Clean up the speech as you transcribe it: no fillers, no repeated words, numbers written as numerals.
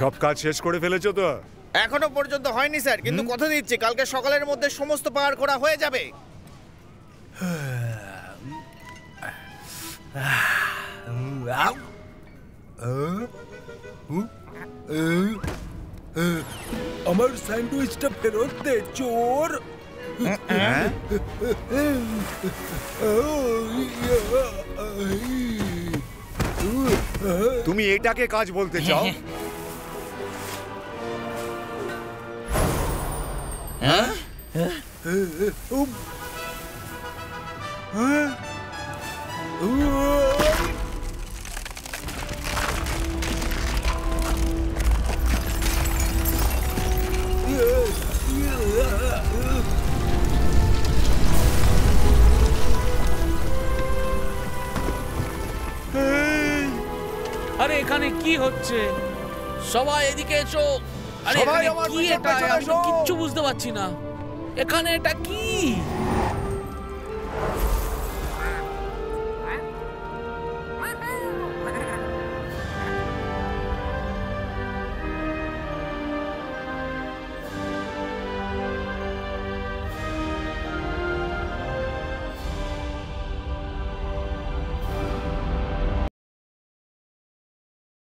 সব কাজ শেষ করে ফেলেছো তো? এখনো পর্যন্ত হয়নি স্যার, কিন্তু কথা দিচ্ছি কালকে সকালের মধ্যে সমস্ত পাহাড় করা হয়ে যাবে। আমার স্যান্ডউইচটা ফেরত দে চোর। তুমি এটাকে কাজ বলতে চাও? আরে এখানে কি হচ্ছে? সবাই এদিকে এসো। আরে সবাই এখানে আমার কি পিছনে এটা? পেছনে আমি তো এসো। কিচ্ছু বুঝতে পারছি না। এখানে এটা কি?